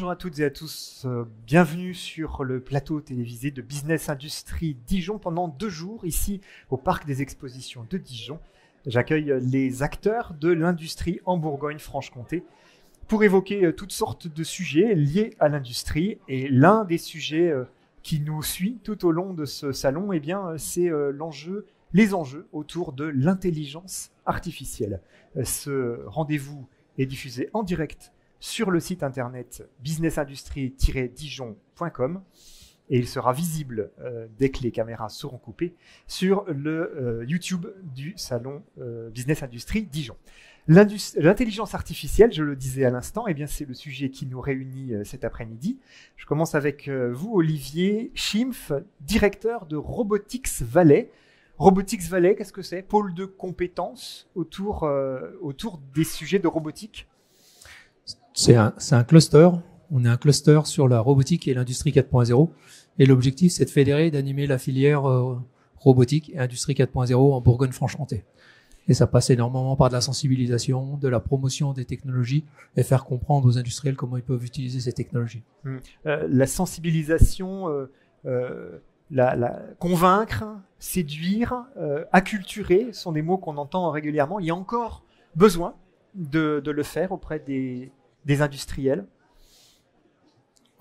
bonjour à toutes et à tous. Bienvenue sur le plateau télévisé de Business Industrie Dijon pendant 2 jours ici au Parc des Expositions de Dijon. J'accueille les acteurs de l'industrie en Bourgogne-Franche-Comté pour évoquer toutes sortes de sujets liés à l'industrie. Et l'un des sujets qui nous suit tout au long de ce salon, eh bien, c'est les enjeux autour de l'intelligence artificielle. Ce rendez-vous est diffusé en direct sur le site internet businessindustrie-dijon.com et il sera visible dès que les caméras seront coupées sur le YouTube du salon Business Industrie Dijon. L'intelligence artificielle, je le disais à l'instant, eh bien c'est le sujet qui nous réunit cet après-midi. Je commence avec vous, Olivier Schimpf, directeur de Robotics Valais. Robotics Valais, qu'est-ce que c'est? Pôle de compétences autour des sujets de robotique. C'est un cluster. On est un cluster sur la robotique et l'industrie 4.0. Et l'objectif, c'est de fédérer et d'animer la filière robotique et industrie 4.0 en Bourgogne-Franche-Comté. Et ça passe énormément par de la sensibilisation, de la promotion des technologies et faire comprendre aux industriels comment ils peuvent utiliser ces technologies. La sensibilisation, convaincre, séduire, acculturer sont des mots qu'on entend régulièrement. Il y a encore besoin de le faire auprès des industriels.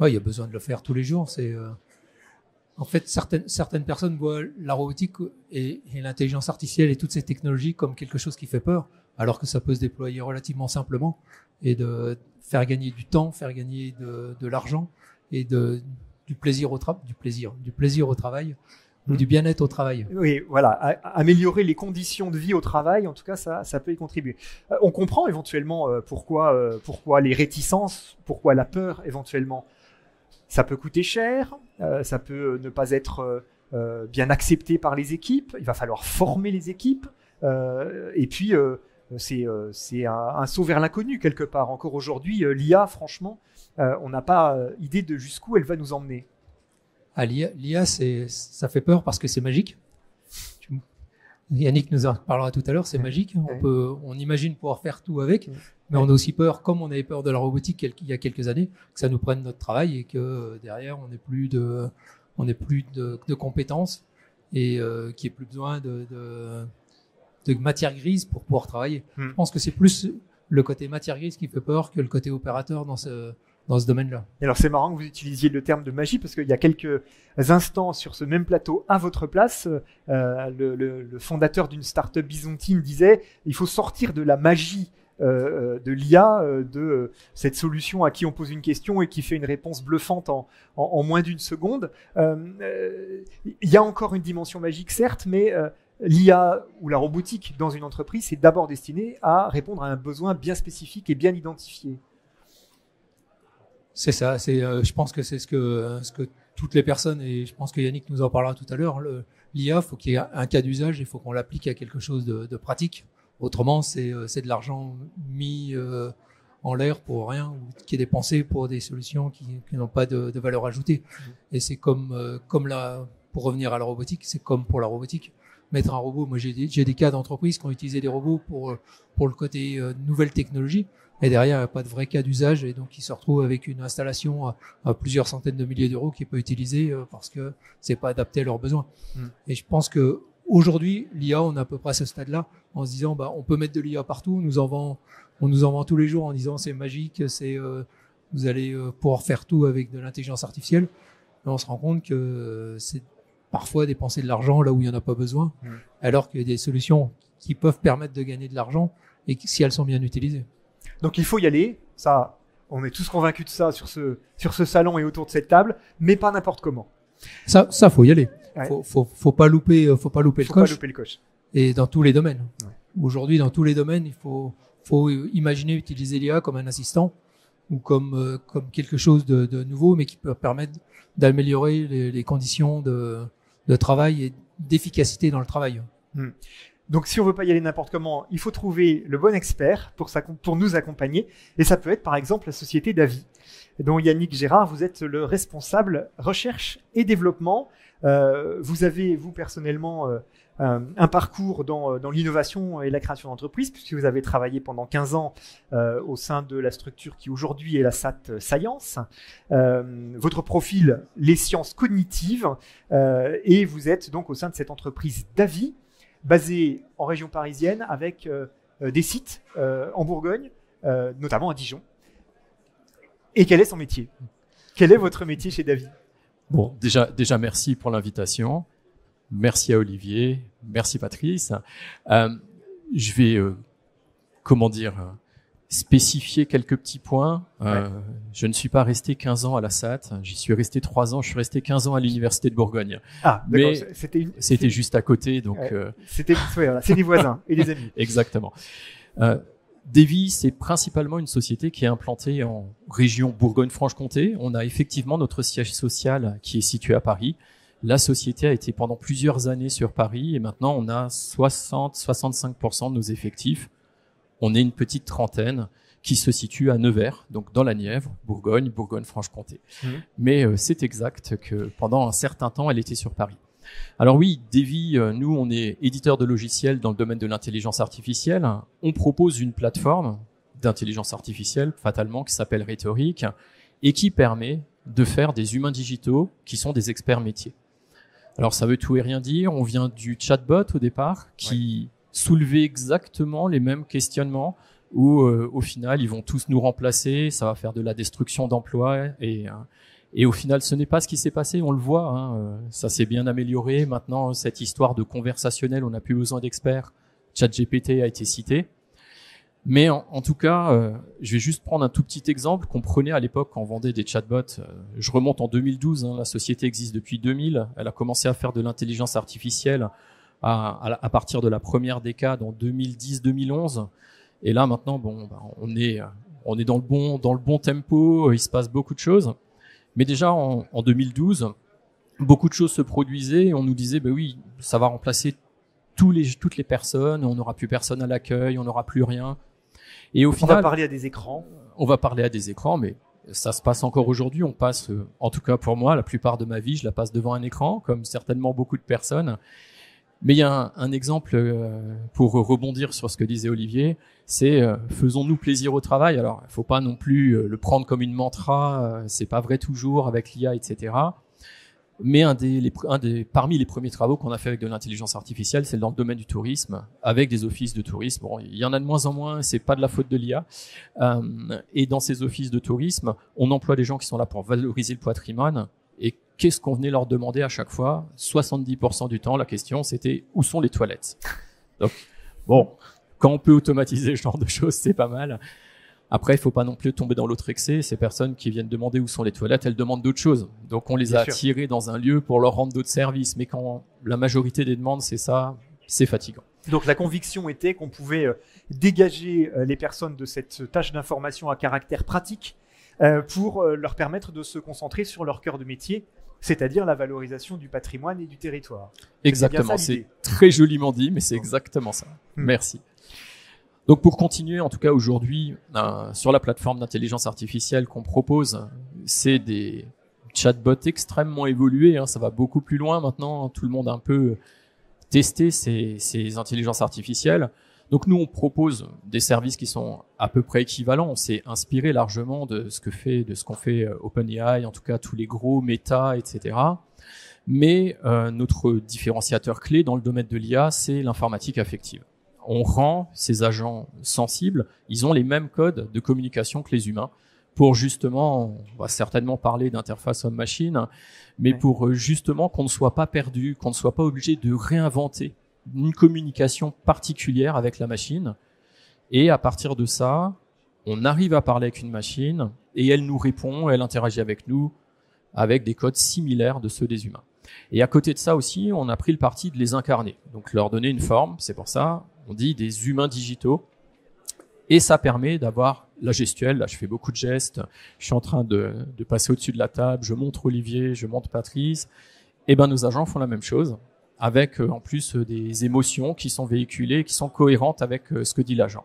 Oui, il y a besoin de le faire tous les jours. En fait, certaines personnes voient la robotique et l'intelligence artificielle et toutes ces technologies comme quelque chose qui fait peur, alors que ça peut se déployer relativement simplement et de faire gagner du temps, faire gagner de l'argent et du plaisir au travail ou du bien-être au travail. Oui, voilà, améliorer les conditions de vie au travail, en tout cas, ça peut y contribuer. On comprend éventuellement pourquoi les réticences, pourquoi la peur éventuellement. Ça peut coûter cher, ça peut ne pas être bien accepté par les équipes, il va falloir former les équipes, et puis c'est un saut vers l'inconnu quelque part. Encore aujourd'hui, l'IA, franchement, on n'a pas idée de jusqu'où elle va nous emmener. L'IA, ça fait peur parce que c'est magique. Yannick nous en parlera tout à l'heure, c'est magique. On imagine pouvoir faire tout avec, mais on a aussi peur, comme on avait peur de la robotique il y a quelques années, que ça nous prenne notre travail et que derrière on n'ait plus de compétences et qu'il n'y ait plus besoin de matière grise pour pouvoir travailler. Je pense que c'est plus le côté matière grise qui fait peur que le côté opérateur dans ce domaine-là. Et alors c'est marrant que vous utilisiez le terme de magie parce qu'il y a quelques instants sur ce même plateau à votre place, le fondateur d'une start-up byzantine disait il faut sortir de la magie de l'IA, de cette solution à qui on pose une question et qui fait une réponse bluffante en moins d'une seconde. Il y a encore une dimension magique certes, mais l'IA ou la robotique dans une entreprise, c'est d'abord destiné à répondre à un besoin bien spécifique et bien identifié. C'est ça. Je pense que c'est ce que toutes les personnes, et je pense que Yannick nous en parlera tout à l'heure, l'IA, faut qu'il y ait un cas d'usage, il faut qu'on l'applique à quelque chose de pratique. Autrement, c'est de l'argent mis en l'air pour rien ou qui est dépensé pour des solutions qui n'ont pas de valeur ajoutée. Et c'est comme pour revenir à la robotique, c'est comme pour la robotique. Mettre un robot, moi j'ai des cas d'entreprises qui ont utilisé des robots pour le côté nouvelle technologie. Et derrière, il n'y a pas de vrai cas d'usage et donc ils se retrouvent avec une installation à plusieurs centaines de milliers d'euros qui est pas utilisée parce que c'est pas adapté à leurs besoins. Et je pense que aujourd'hui, l'IA, on est à peu près à ce stade-là en se disant, on peut mettre de l'IA partout, on nous en vend tous les jours en disant c'est magique, vous allez pouvoir faire tout avec de l'intelligence artificielle. Mais on se rend compte que c'est parfois dépenser de l'argent là où il n'y en a pas besoin, alors qu'il y a des solutions qui peuvent permettre de gagner de l'argent et si elles sont bien utilisées. Donc il faut y aller, ça, on est tous convaincus de ça sur ce salon et autour de cette table, mais pas n'importe comment. Ça faut y aller. Ouais. Faut pas louper le coche. Et dans tous les domaines. Ouais. Aujourd'hui, dans tous les domaines, il faut imaginer utiliser l'IA comme un assistant ou comme quelque chose de nouveau, mais qui peut permettre d'améliorer les conditions de travail et d'efficacité dans le travail. Donc, si on veut pas y aller n'importe comment, il faut trouver le bon expert pour nous accompagner. Et ça peut être, par exemple, la société Davy, dont Yannick Gérard, vous êtes le responsable recherche et développement. Vous avez, vous personnellement, un parcours dans l'innovation et la création d'entreprises, puisque vous avez travaillé pendant 15 ans au sein de la structure qui aujourd'hui est la SAT Science. Votre profil, les sciences cognitives, et vous êtes donc au sein de cette entreprise Davy, basée en région parisienne, avec des sites en Bourgogne, notamment à Dijon. Et quel est son métier? Quel est votre métier chez Davy? Bon, déjà, merci pour l'invitation. Merci à Olivier. Merci Patrice. Je vais, spécifier quelques petits points. Je ne suis pas resté 15 ans à la SAT. J'y suis resté 3 ans. Je suis resté 15 ans à l'Université de Bourgogne. Ah, mais c'était juste à côté. Donc, c'est des voisins et des amis. Exactement. Davy, c'est principalement une société qui est implantée en région Bourgogne-Franche-Comté. On a effectivement notre siège social qui est situé à Paris. La société a été pendant plusieurs années sur Paris et maintenant on a 60-65% de nos effectifs. On est une petite trentaine qui se situe à Nevers, donc dans la Nièvre, Bourgogne-Franche-Comté. Mais c'est exact que pendant un certain temps, elle était sur Paris. Alors oui, Davy, nous, on est éditeur de logiciels dans le domaine de l'intelligence artificielle. On propose une plateforme d'intelligence artificielle, fatalement, qui s'appelle Rhétorique, et qui permet de faire des humains digitaux qui sont des experts métiers. Alors ça veut tout et rien dire. On vient du chatbot au départ, qui soulevait exactement les mêmes questionnements, où au final, ils vont tous nous remplacer, ça va faire de la destruction d'emplois et au final, ce n'est pas ce qui s'est passé, on le voit, hein, ça s'est bien amélioré. Maintenant, cette histoire de conversationnel, on n'a plus besoin d'experts. ChatGPT a été cité. Mais en tout cas, je vais juste prendre un tout petit exemple qu'on prenait à l'époque quand on vendait des chatbots. Je remonte en 2012, la société existe depuis 2000. Elle a commencé à faire de l'intelligence artificielle à partir de la première décade en 2010-2011. Et là, maintenant, on est dans le bon tempo, il se passe beaucoup de choses. Mais déjà en 2012, beaucoup de choses se produisaient et on nous disait oui, ça va remplacer toutes les personnes, on n'aura plus personne à l'accueil, on n'aura plus rien. Et au final, on va parler à des écrans. On va parler à des écrans, mais ça se passe encore aujourd'hui. On passe, en tout cas pour moi, la plupart de ma vie, je la passe devant un écran, comme certainement beaucoup de personnes. Mais il y a un exemple pour rebondir sur ce que disait Olivier, c'est faisons-nous plaisir au travail. Alors, il faut pas non plus le prendre comme une mantra, c'est pas vrai toujours avec l'IA, etc. Mais parmi les premiers travaux qu'on a fait avec de l'intelligence artificielle, c'est dans le domaine du tourisme, avec des offices de tourisme. Bon, il y en a de moins en moins, c'est pas de la faute de l'IA. Et dans ces offices de tourisme, on emploie des gens qui sont là pour valoriser le patrimoine. Et qu'est-ce qu'on venait leur demander à chaque fois? 70% du temps, la question, c'était où sont les toilettes? Donc, bon, quand on peut automatiser ce genre de choses, c'est pas mal. Après, il faut pas non plus tomber dans l'autre excès. Ces personnes qui viennent demander où sont les toilettes, elles demandent d'autres choses. Donc, on les a attirées dans un lieu pour leur rendre d'autres services. Mais quand la majorité des demandes, c'est ça, c'est fatigant. Donc, la conviction était qu'on pouvait dégager les personnes de cette tâche d'information à caractère pratique pour leur permettre de se concentrer sur leur cœur de métier, c'est-à-dire la valorisation du patrimoine et du territoire. Exactement, c'est très joliment dit, mais c'est exactement ça. Merci. Donc pour continuer, en tout cas aujourd'hui, sur la plateforme d'intelligence artificielle qu'on propose, c'est des chatbots extrêmement évolués, ça va beaucoup plus loin maintenant, tout le monde a un peu testé ces intelligences artificielles. Donc nous, on propose des services qui sont à peu près équivalents. On s'est inspiré largement de ce qu'ont fait OpenAI, en tout cas tous les gros Meta, etc. Mais notre différenciateur clé dans le domaine de l'IA, c'est l'informatique affective. On rend ces agents sensibles. Ils ont les mêmes codes de communication que les humains. Pour justement, on va certainement parler d'interface homme-machine, mais pour justement qu'on ne soit pas perdu, qu'on ne soit pas obligé de réinventer une communication particulière avec la machine. Et à partir de ça, on arrive à parler avec une machine et elle nous répond, elle interagit avec nous avec des codes similaires de ceux des humains. Et à côté de ça aussi, on a pris le parti de les incarner, donc leur donner une forme. C'est pour ça, on dit des humains digitaux. Et ça permet d'avoir la gestuelle. Là, je fais beaucoup de gestes. Je suis en train de passer au-dessus de la table. Je montre Olivier, je montre Patrice. Et nos agents font la même chose, avec en plus des émotions qui sont véhiculées, qui sont cohérentes avec ce que dit l'agent.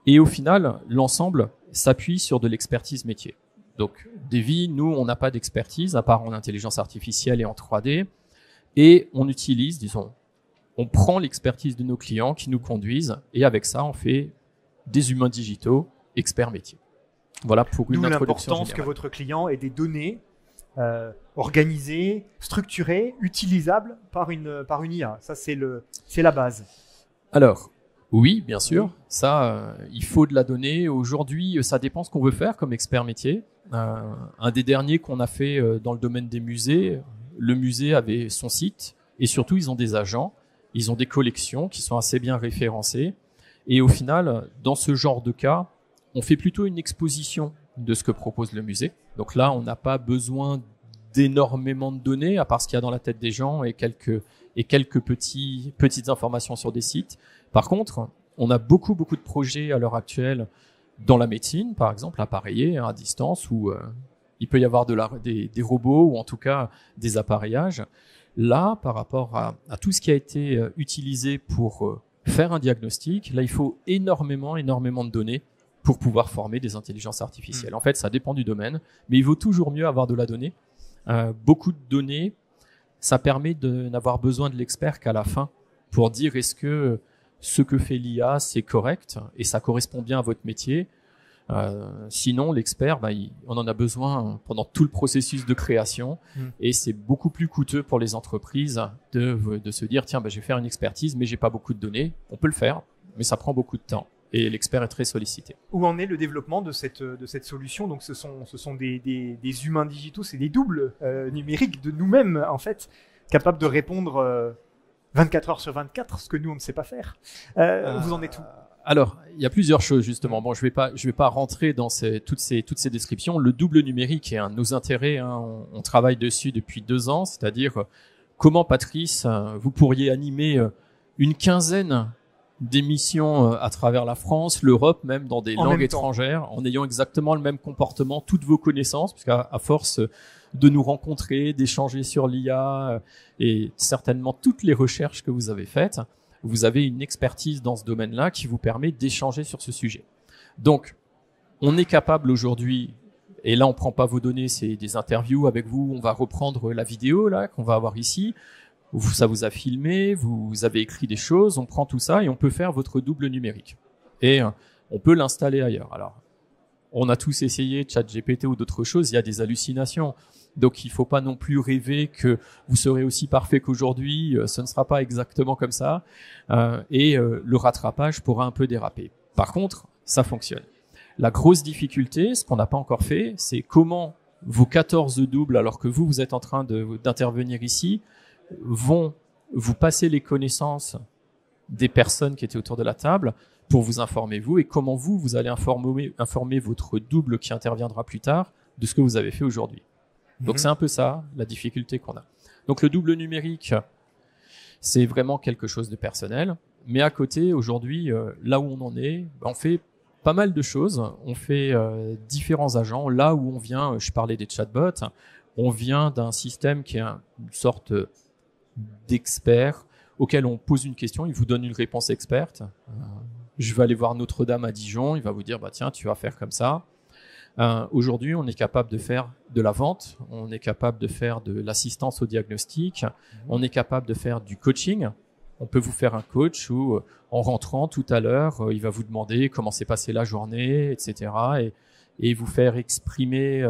Et au final, l'ensemble s'appuie sur de l'expertise métier. Donc, Davy, nous, on n'a pas d'expertise à part en intelligence artificielle et en 3D. Et on utilise, disons, on prend l'expertise de nos clients qui nous conduisent et avec ça, on fait des humains digitaux, experts métiers. Voilà pour une introduction l'importance générale. que votre client ait des données organisées, structurées, utilisables par une IA. Ça, c'est la base. Alors, oui, bien sûr, ça, il faut de la donnée. Aujourd'hui, ça dépend ce qu'on veut faire comme expert métier. Un des derniers qu'on a fait dans le domaine des musées, le musée avait son site et surtout, ils ont des agents, ils ont des collections qui sont assez bien référencées. Et au final, dans ce genre de cas, on fait plutôt une exposition de ce que propose le musée. Donc là, on n'a pas besoin d'énormément de données, à part ce qu'il y a dans la tête des gens et quelques petites informations sur des sites. Par contre, on a beaucoup de projets à l'heure actuelle dans la médecine, par exemple, appareillés à distance, où il peut y avoir des robots ou en tout cas des appareillages. Là, par rapport à tout ce qui a été utilisé pour faire un diagnostic, là, il faut énormément de données pour pouvoir former des intelligences artificielles. En fait, ça dépend du domaine, mais il vaut toujours mieux avoir de la donnée. Beaucoup de données, ça permet de n'avoir besoin de l'expert qu'à la fin pour dire est-ce que ce que fait l'IA, c'est correct et ça correspond bien à votre métier. Sinon, l'expert, on en a besoin pendant tout le processus de création et c'est beaucoup plus coûteux pour les entreprises de se dire tiens, je vais faire une expertise, mais j'ai pas beaucoup de données. On peut le faire, mais ça prend beaucoup de temps. Et l'expert est très sollicité. Où en est le développement de cette solution? Donc, ce sont des humains digitaux, c'est des doubles numériques de nous-mêmes, en fait, capables de répondre 24 heures sur 24, ce que nous, on ne sait pas faire. Vous en êtes où? Alors, il y a plusieurs choses, justement. Bon, je vais pas rentrer dans toutes ces descriptions. Le double numérique est un de nos intérêts. On travaille dessus depuis 2 ans, c'est-à-dire comment, Patrice, vous pourriez animer une quinzaine d'émissions à travers la France, l'Europe, même dans des langues étrangères, en ayant exactement le même comportement, toutes vos connaissances, parce qu'à force de nous rencontrer, d'échanger sur l'IA et certainement toutes les recherches que vous avez faites, vous avez une expertise dans ce domaine-là qui vous permet d'échanger sur ce sujet. Donc, on est capable aujourd'hui, et là on prend pas vos données, c'est des interviews avec vous, on va reprendre la vidéo là qu'on va avoir ici. Ça vous a filmé, vous avez écrit des choses, on prend tout ça et on peut faire votre double numérique. Et on peut l'installer ailleurs. Alors, on a tous essayé ChatGPT ou d'autres choses, il y a des hallucinations. Donc, il faut pas non plus rêver que vous serez aussi parfait qu'aujourd'hui, ce ne sera pas exactement comme ça. Et le rattrapage pourra un peu déraper. Par contre, ça fonctionne. La grosse difficulté, ce qu'on n'a pas encore fait, c'est comment vos 14 doubles, alors que vous êtes en train d'intervenir ici, vont vous passer les connaissances des personnes qui étaient autour de la table pour vous informer vous et comment vous allez informer votre double qui interviendra plus tard de ce que vous avez fait aujourd'hui. Donc c'est un peu ça la difficulté qu'on a. Donc le double numérique, c'est vraiment quelque chose de personnel, mais à côté aujourd'hui, là où on en est, on fait pas mal de choses. On fait différents agents. Là où on vient, je parlais des chatbots, on vient d'un système qui est une sorte d'expert auquel on pose une question, il vous donne une réponse experte. Je vais aller voir Notre-Dame à Dijon, il va vous dire tiens, tu vas faire comme ça. Aujourd'hui, on est capable de faire de la vente, on est capable de faire de l'assistance au diagnostic, on est capable de faire du coaching. On peut vous faire un coach où, en rentrant tout à l'heure, il va vous demander comment s'est passée la journée, etc. Et vous faire exprimer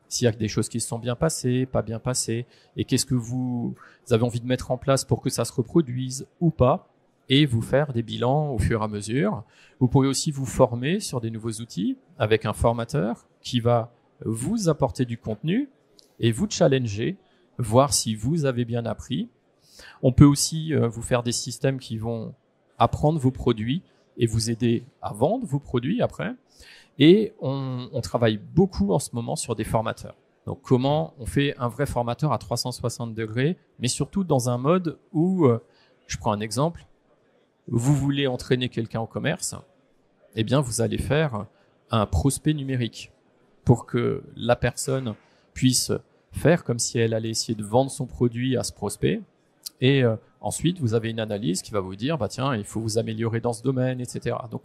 s'il y a des choses qui se sont bien passées, pas bien passées, et qu'est-ce que vous avez envie de mettre en place pour que ça se reproduise ou pas, et vous faire des bilans au fur et à mesure. Vous pourrez aussi vous former sur des nouveaux outils avec un formateur qui va vous apporter du contenu et vous challenger, voir si vous avez bien appris. On peut aussi vous faire des systèmes qui vont apprendre vos produits et vous aider à vendre vos produits après. Et on travaille beaucoup en ce moment sur des formateurs. Donc comment on fait un vrai formateur à 360 degrés, mais surtout dans un mode où, je prends un exemple, vous voulez entraîner quelqu'un au commerce, eh bien vous allez faire un prospect numérique pour que la personne puisse faire comme si elle allait essayer de vendre son produit à ce prospect. Et ensuite, vous avez une analyse qui va vous dire, tiens, il faut vous améliorer dans ce domaine, etc. Donc,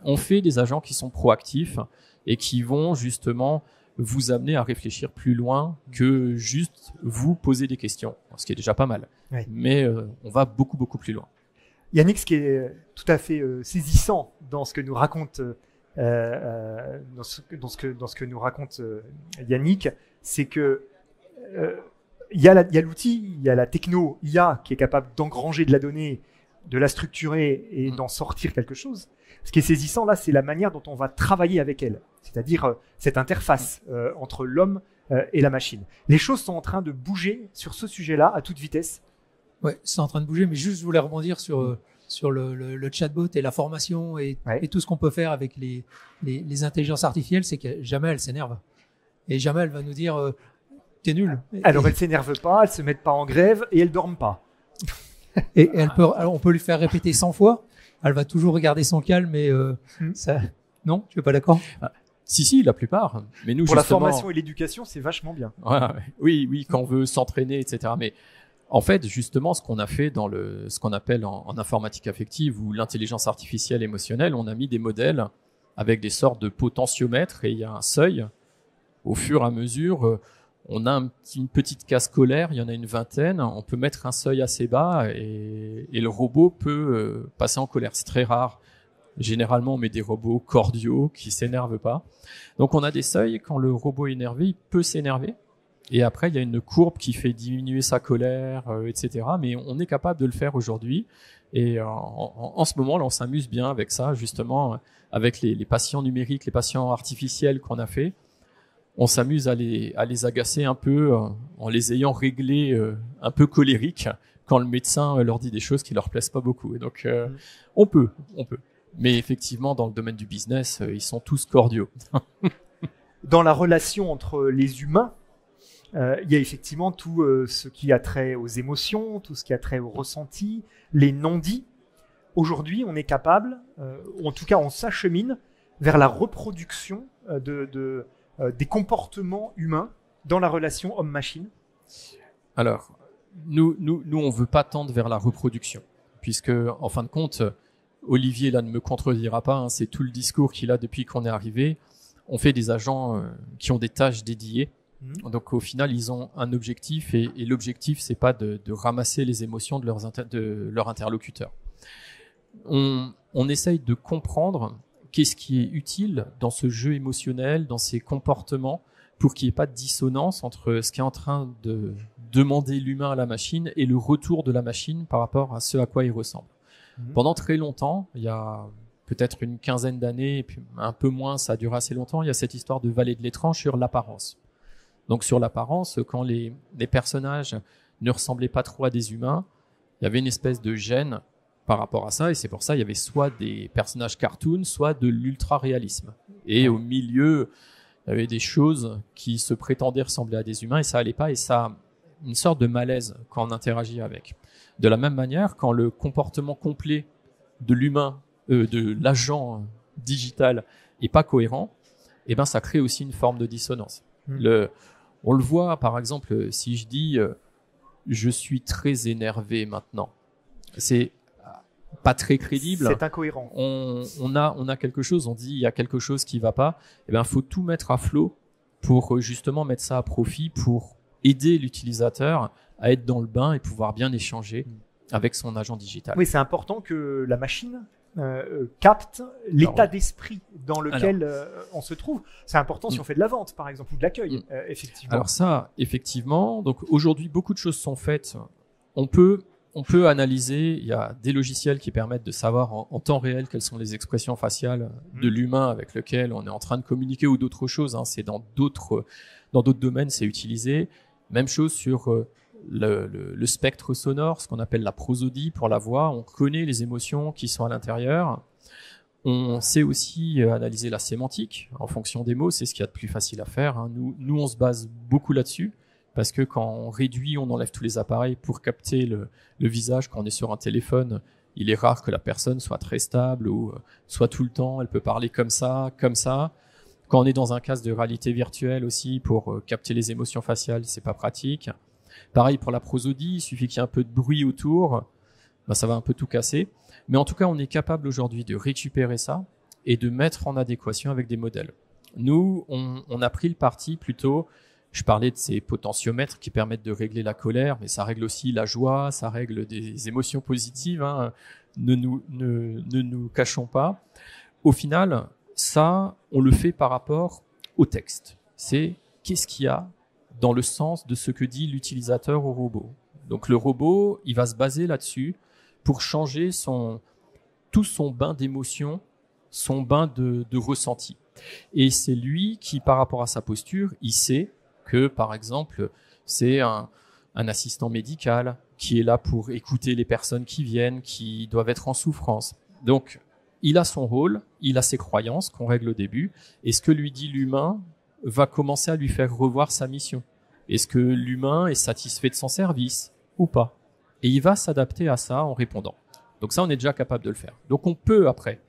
on fait des agents qui sont proactifs et qui vont justement vous amener à réfléchir plus loin que juste vous poser des questions, ce qui est déjà pas mal. Oui. Mais on va beaucoup, beaucoup plus loin. Yannick, ce qui est tout à fait saisissant dans ce que nous raconte dans ce que nous raconte Yannick, c'est que il y a l'outil, il y a la techno IA qui est capable d'engranger de la donnée, de la structurer et d'en sortir quelque chose. Ce qui est saisissant là, c'est la manière dont on va travailler avec elle, c'est-à-dire cette interface entre l'homme et la machine. Les choses sont en train de bouger sur ce sujet-là à toute vitesse. Ouais, c'est en train de bouger, mais juste je voulais rebondir sur le chatbot et la formation et tout ce qu'on peut faire avec les intelligences artificielles, c'est que jamais elle s'énerve. Et jamais elle va nous dire t'es nul. Alors elles s'énervent pas, elles se mettent pas en grève et elles dorment pas. Et on peut lui faire répéter 100 fois, elle va toujours regarder son calme et ça. Non, tu es pas d'accord? Si, la plupart. Mais nous, pour justement, la formation et l'éducation, c'est vachement bien. Oui, quand on veut s'entraîner, etc. Mais en fait, justement, ce qu'on a fait dans ce qu'on appelle en informatique affective ou l'intelligence artificielle émotionnelle, on a mis des modèles avec des sortes de potentiomètres et il y a un seuil. Au fur et à mesure, on a une petite case scolaire, il y en a une vingtaine, on peut mettre un seuil assez bas et le robot peut passer en colère. C'est très rare. Généralement, on met des robots cordiaux qui s'énervent pas. Donc, on a des seuils. Quand le robot est énervé, il peut s'énerver. Et après, il y a une courbe qui fait diminuer sa colère, etc. Mais on est capable de le faire aujourd'hui. Et en ce moment, là, on s'amuse bien avec ça, justement, avec les patients numériques, les patients artificiels qu'on a fait. On s'amuse à les agacer un peu en les ayant réglés un peu colériques quand le médecin leur dit des choses qui leur plaisent pas beaucoup. Et donc, on peut. Mais effectivement, dans le domaine du business, ils sont tous cordiaux. Dans la relation entre les humains, il y a effectivement tout ce qui a trait aux émotions, tout ce qui a trait aux ressentis, les non-dits. Aujourd'hui, on est capable, ou en tout cas on s'achemine vers la reproduction des comportements humains dans la relation homme-machine. Alors, nous, on veut pas tendre vers la reproduction, puisque, en fin de compte, Olivier, là, ne me contredira pas, hein, c'est tout le discours qu'il a depuis qu'on est arrivé. On fait des agents qui ont des tâches dédiées. Donc, au final, ils ont un objectif et l'objectif, c'est pas de ramasser les émotions de leur interlocuteur. On essaye de comprendre qu'est-ce qui est utile dans ce jeu émotionnel, dans ces comportements, pour qu'il n'y ait pas de dissonance entre ce qui est en train de demander l'humain à la machine et le retour de la machine par rapport à ce à quoi il ressemble. Pendant très longtemps, il y a peut-être une quinzaine d'années, et puis un peu moins, ça a duré assez longtemps, il y a cette histoire de vallée de l'étrange sur l'apparence. Donc sur l'apparence, quand les personnages ne ressemblaient pas trop à des humains, il y avait une espèce de gêne par rapport à ça, et c'est pour ça il y avait soit des personnages cartoon, soit de l'ultra-réalisme. Et au milieu, il y avait des choses qui se prétendaient ressembler à des humains, et ça allait pas, et ça a une sorte de malaise quand on interagit avec. De la même manière, quand le comportement complet de l'humain, de l'agent digital est pas cohérent, eh ben ça crée aussi une forme de dissonance. On le voit, par exemple, si je dis je suis très énervé maintenant, c'est pas très crédible. C'est incohérent. On a quelque chose, on dit il y a quelque chose qui va pas. Eh ben faut tout mettre à flot pour justement mettre ça à profit, pour aider l'utilisateur à être dans le bain et pouvoir bien échanger avec son agent digital. Oui, c'est important que la machine capte l'état d'esprit dans lequel on se trouve. C'est important si on fait de la vente, par exemple, ou de l'accueil, effectivement. Alors ça, effectivement. Donc aujourd'hui, beaucoup de choses sont faites. On peut analyser. Il y a des logiciels qui permettent de savoir en temps réel quelles sont les expressions faciales de l'humain avec lequel on est en train de communiquer ou d'autres choses. Hein. C'est dans d'autres domaines, c'est utilisé. Même chose sur le spectre sonore, ce qu'on appelle la prosodie pour la voix. On connaît les émotions qui sont à l'intérieur. On sait aussi analyser la sémantique en fonction des mots. C'est ce qu'il y a de plus facile à faire. Hein. Nous, on se base beaucoup là-dessus parce que quand on réduit, on enlève tous les appareils pour capter le visage. Quand on est sur un téléphone, il est rare que la personne soit très stable ou soit tout le temps. Elle peut parler comme ça, comme ça. Quand on est dans un casque de réalité virtuelle aussi pour capter les émotions faciales, c'est pas pratique. Pareil pour la prosodie, il suffit qu'il y ait un peu de bruit autour, ça va un peu tout casser. Mais en tout cas, on est capable aujourd'hui de récupérer ça et de mettre en adéquation avec des modèles. Nous, on a pris le parti plutôt, je parlais de ces potentiomètres qui permettent de régler la colère, mais ça règle aussi la joie, ça règle des émotions positives, hein. Ne nous cachons pas. Au final, ça, on le fait par rapport au texte. C'est qu'est-ce qu'il y a dans le sens de ce que dit l'utilisateur au robot. Donc le robot, il va se baser là-dessus pour changer tout son bain d'émotions, son bain de ressenti. Et c'est lui qui, par rapport à sa posture, il sait que, par exemple, c'est un assistant médical qui est là pour écouter les personnes qui viennent, qui doivent être en souffrance. Donc, il a son rôle, il a ses croyances qu'on règle au début, et ce que lui dit l'humain va commencer à lui faire revoir sa mission. Est-ce que l'humain est satisfait de son service ou pas? Et il va s'adapter à ça en répondant. Donc ça, on est déjà capable de le faire. Donc on peut, après,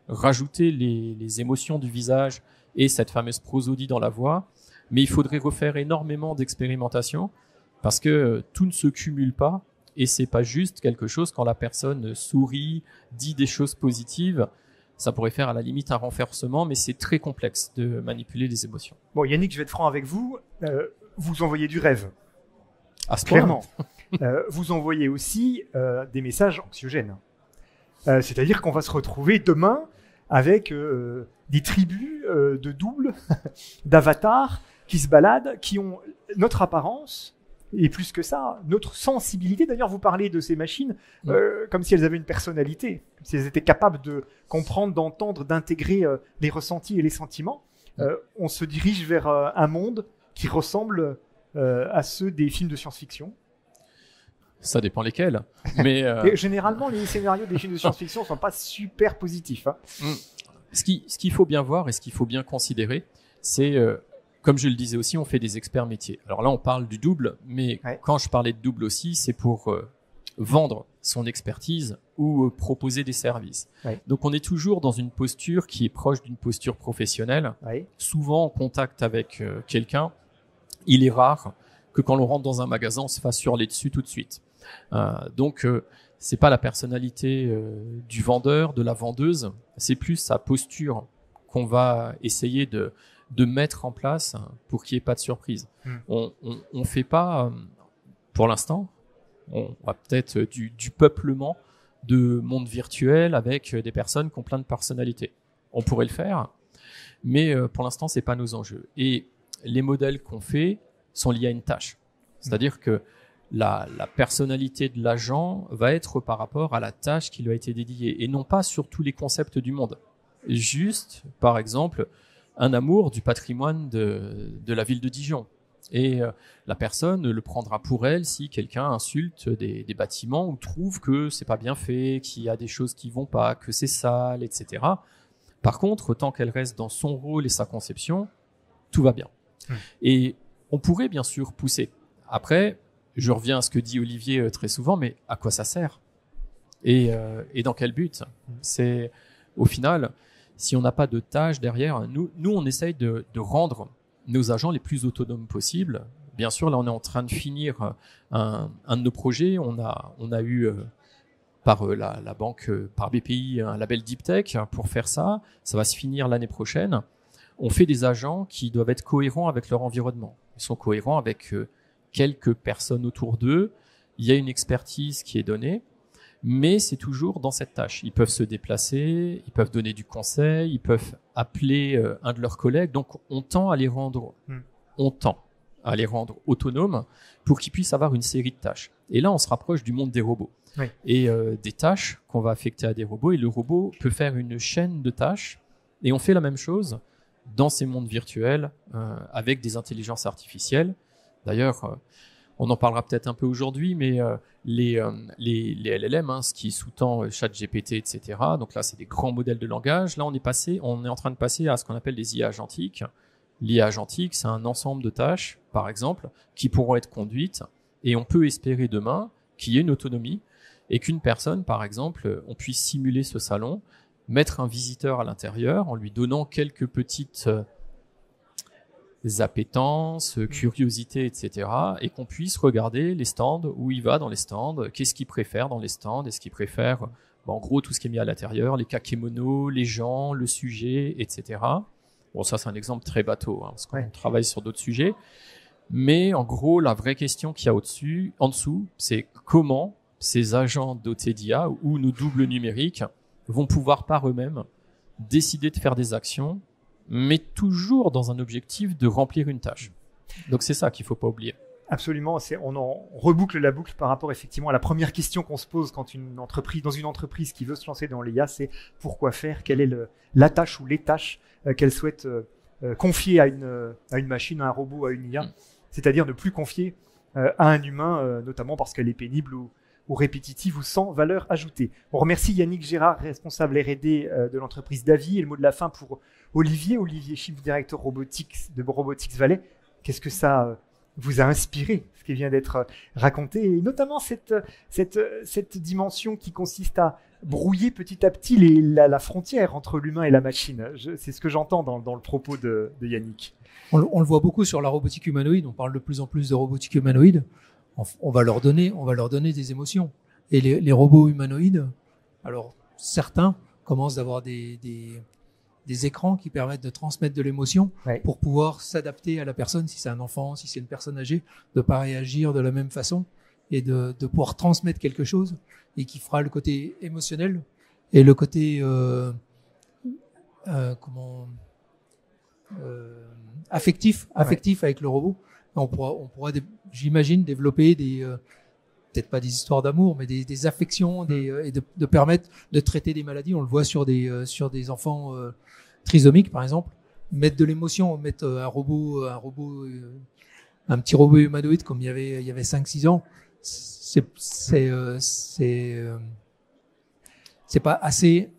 rajouter les émotions du visage et cette fameuse prosodie dans la voix, mais il faudrait refaire énormément d'expérimentations parce que tout ne se cumule pas et c'est pas juste quelque chose quand la personne sourit, dit des choses positives. Ça pourrait faire à la limite un renforcement, mais c'est très complexe de manipuler les émotions. Bon, Yannick, je vais être franc avec vous. Vous envoyez du rêve. À ce Clairement. Vous envoyez aussi des messages anxiogènes. C'est-à-dire qu'on va se retrouver demain avec des tribus de doubles, d'avatars qui se baladent, qui ont notre apparence, et plus que ça, notre sensibilité. D'ailleurs, vous parlez de ces machines comme si elles avaient une personnalité, comme si elles étaient capables de comprendre, d'entendre, d'intégrer les ressentis et les sentiments. On se dirige vers un monde qui ressemble à ceux des films de science-fiction. Ça dépend lesquels. Mais généralement, les scénarios des films de science-fiction ne sont pas super positifs. Hein. Ce qu'il faut bien voir et ce qu'il faut bien considérer, c'est, comme je le disais aussi, on fait des experts métiers. Alors là, on parle du double, mais quand je parlais de double aussi, c'est pour vendre son expertise ou proposer des services. Donc on est toujours dans une posture qui est proche d'une posture professionnelle, souvent en contact avec quelqu'un. Il est rare que quand l'on rentre dans un magasin, on se fasse hurler dessus tout de suite. Donc c'est pas la personnalité du vendeur, de la vendeuse, c'est plus sa posture qu'on va essayer de mettre en place pour qu'il n'y ait pas de surprise. On fait pas, pour l'instant, on va peut-être du peuplement de monde virtuel avec des personnes qui ont plein de personnalités. On pourrait le faire, mais pour l'instant, c'est pas nos enjeux. Et les modèles qu'on fait sont liés à une tâche. C'est-à-dire que la personnalité de l'agent va être par rapport à la tâche qui lui a été dédiée et non pas sur tous les concepts du monde. Juste, par exemple, un amour du patrimoine de la ville de Dijon. Et la personne le prendra pour elle si quelqu'un insulte des bâtiments ou trouve que c'est pas bien fait, qu'il y a des choses qui vont pas, que c'est sale, etc. Par contre, tant qu'elle reste dans son rôle et sa conception, tout va bien. Et on pourrait bien sûr pousser. Après, je reviens à ce que dit Olivier très souvent, mais à quoi ça sert? Et dans quel but? C'est, au final, si on n'a pas de tâche derrière, nous on essaye de rendre nos agents les plus autonomes possibles. Bien sûr, là, on est en train de finir un de nos projets. On a eu par la banque, par BPI, un label Deep Tech pour faire ça. Ça va se finir l'année prochaine. On fait des agents qui doivent être cohérents avec leur environnement. Ils sont cohérents avec quelques personnes autour d'eux. Il y a une expertise qui est donnée, mais c'est toujours dans cette tâche. Ils peuvent se déplacer, ils peuvent donner du conseil, ils peuvent appeler un de leurs collègues. Donc, on tend à les rendre autonomes pour qu'ils puissent avoir une série de tâches. Et là, on se rapproche du monde des robots. Et des tâches qu'on va affecter à des robots. Et le robot peut faire une chaîne de tâches. Et on fait la même chose dans ces mondes virtuels avec des intelligences artificielles. D'ailleurs, on en parlera peut-être un peu aujourd'hui, mais les LLM, ce qui sous-tend ChatGPT, etc. Donc là, c'est des grands modèles de langage. Là, on est en train de passer à ce qu'on appelle des IA agentiques. L'IA agentique, c'est un ensemble de tâches, par exemple, qui pourront être conduites. Et on peut espérer demain qu'il y ait une autonomie et qu'une personne, par exemple, on puisse simuler ce salon, mettre un visiteur à l'intérieur en lui donnant quelques petites appétences, curiosités, etc. et qu'on puisse regarder les stands, où il va dans les stands, qu'est-ce qu'il préfère dans les stands, est-ce qu'il préfère, en gros, tout ce qui est mis à l'intérieur, les kakémonos, les gens, le sujet, etc. Bon, ça, c'est un exemple très bateau, hein, parce qu'on Ouais. travaille sur d'autres sujets. Mais en gros, la vraie question qu'il y a en dessous, c'est comment ces agents dotés d'IA ou nos doubles numériques vont pouvoir par eux-mêmes décider de faire des actions, mais toujours dans un objectif de remplir une tâche. Donc c'est ça qu'il faut pas oublier. Absolument, on en reboucle la boucle par rapport effectivement à la première question qu'on se pose quand dans une entreprise qui veut se lancer dans l'IA, c'est pourquoi faire, quelle est la tâche ou les tâches qu'elle souhaite confier à une machine, à un robot, à une IA, c'est-à-dire ne plus confier à un humain, notamment parce qu'elle est pénible ou répétitive ou sans valeur ajoutée. On remercie Yannick Gérard, responsable R&D de l'entreprise Davy, et le mot de la fin pour Olivier Chief, directeur de Robotics Valais. Qu'est-ce que ça vous a inspiré, ce qui vient d'être raconté, et notamment cette dimension qui consiste à brouiller petit à petit la frontière entre l'humain et la machine. C'est ce que j'entends dans le propos de Yannick. On le voit beaucoup sur la robotique humanoïde. On parle de plus en plus de robotique humanoïde. On va leur donner des émotions. Et les robots humanoïdes, alors certains commencent d'avoir des écrans qui permettent de transmettre de l'émotion pour pouvoir s'adapter à la personne, si c'est un enfant, si c'est une personne âgée, de pas réagir de la même façon et de pouvoir transmettre quelque chose et qui fera le côté émotionnel et le côté affectif avec le robot. On pourra j'imagine, développer peut-être pas des histoires d'amour, mais des affections, et de permettre de traiter des maladies. On le voit sur des enfants trisomiques, par exemple. Mettre de l'émotion, mettre un petit robot humanoïde comme il y avait 5-6 ans, c'est pas assez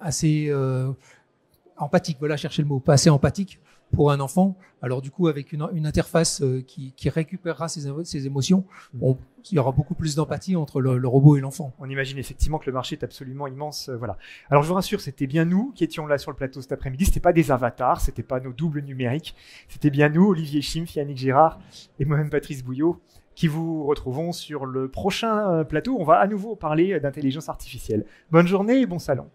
empathique. Voilà, chercher le mot, pas assez empathique pour un enfant. Alors du coup, avec une interface qui récupérera ses émotions, il y aura beaucoup plus d'empathie entre le robot et l'enfant. On imagine effectivement que le marché est absolument immense. Voilà. Alors je vous rassure, c'était bien nous qui étions là sur le plateau cet après-midi. C'était pas des avatars, c'était pas nos doubles numériques. C'était bien nous, Olivier Schimpf, Yannick Gérard et moi-même Patrice Bouillot, qui vous retrouvons sur le prochain plateau. On va à nouveau parler d'intelligence artificielle. Bonne journée et bon salon.